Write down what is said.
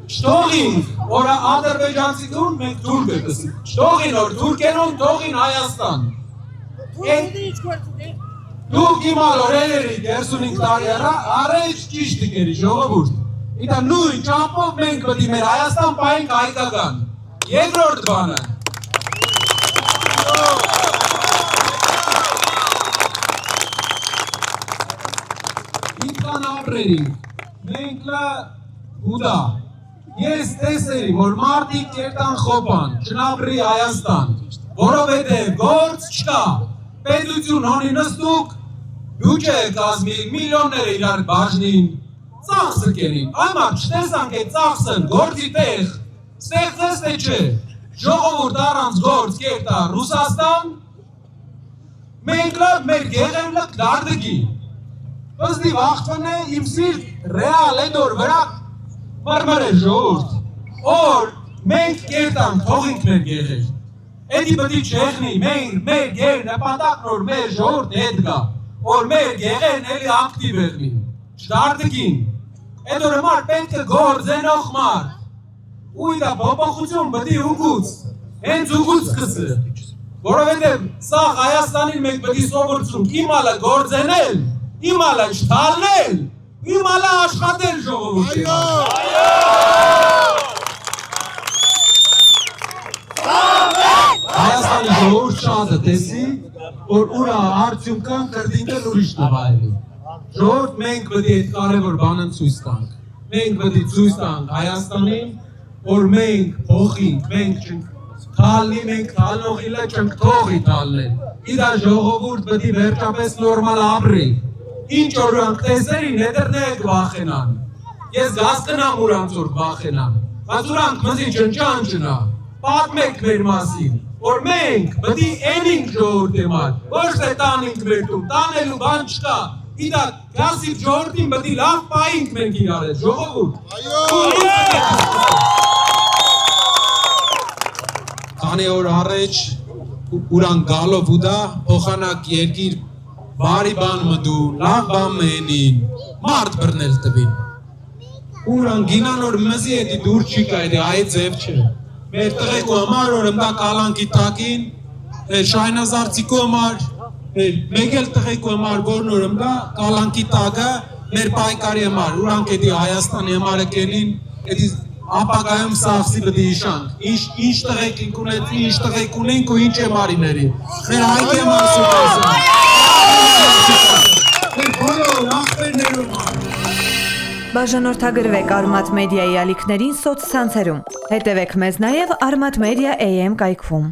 Չթողին, որ ադրբեջանցիներուն մենք թուրք կգսենք։ Չթողին, որ թուրքերուն թողին Հայաստան։ Դուք իմալ օրերերի 35 տարի առաջ ճիշտ եկերի ժողովուրդ։ Իդա նույն ճամփով մենք պետք է մեր Հայաստան պահենք հայկական։ Երկրորդ բանը։ Ինքան ապրեինք, մենք ուդա, ես տեսերի, որ մարդիկ կերտան խոպան, չնապրի Հայաստան, որովհետև գործ չկա, պետություն հոնի նստուկ, բյուջե կազմի, միլիոնները իրար բաժնին, ծախսը կենին, այմար չտեսանք է ծախսն, գործի տեղ, ստեղծես թե չէ, ժողովուրդ առանց գործ կերտա Ռուսաստան, մենք լավ մեր գեղեն լկ դարդգի, Պզդի վաղթվն է իմ սիրտ ռեալ է դոր վրա մարմար է ժողորդ, որ մենք կերտանք թողինք մեր գեղեր, էդի բդի չեղնի, մեր գեր նպատակն որ մեր ժողորդ հետ գա, որ մեր գեղեն էլի ակտիվ եղնին, չդարդգին, էդ որ մար պետք է գործենող մար, ու իդա բոպոխություն բդի ուգուց, հենց ուգուց կսը, որովհետև սա Հայաստանին մենք բդի սովորցունք, իմալը գործենել, Իմալը չթալնել, իմալը աշխատել ժողովուրդի։ Հայաստանի ժողովուրդ շատը տեսի, որ ուրա արդյունքան կրդինքն ուրիշ նվայելի։ Ժողովուրդ մենք պետք է այդ կարևոր բանն ցույց տանք։ Մենք պետք է ցույց տանք Հայաստանին, որ մենք փոխինք, մենք չենք թալնի, մենք թալնողիլը չենք թողի թալնել։ Իդա ժողովուրդ պետք է վերջապես նորմալ ապրի։ Ինչ որ ուրանք տեսերին հետերնեք վախենան, ես գազ կնամ ուրանք որ վախենան, բայց ուրանք մզի չնչանչնա, պատմեք մեր մասին, որ մենք բդի ենինք ժողորդ էմար, ոչ թե տանինք մերտում, տանելու բան չկա, իդա գասիվ ժողորդին բդի լավ պայինք մենք իրար է, ժողովուրդ։ Քանի որ առաջ ուրանք գալով ուդա, հոխանակ երկիր Բարի բան մդու, լավ բան մենին, մարդ բրնել տվին։ Ուրան գինան որ մզի էդի դուր չի կայդի, այ ձև չէ։ Մեր տղեկու համար որ ըմդա կալանքի տակին, շայնազարցիկու համար, մեկ էլ տղեկու համար որն որ ըմդա կալանքի տակը մեր պայկարի համար, ուրանք էդի Հայաստանի համարը կենին, էդի ապագայում սաղսի բդի իշանք, ինչ տղեկ ունենք ու ինչ է մարիների, մեր հայք է մարսուտ Բաժանորդագրվեք Արմատ մեդիայի ալիքներին սոցցանցերում, հետևեք մեզ նաև Արմատ մեդիա AM կայքում։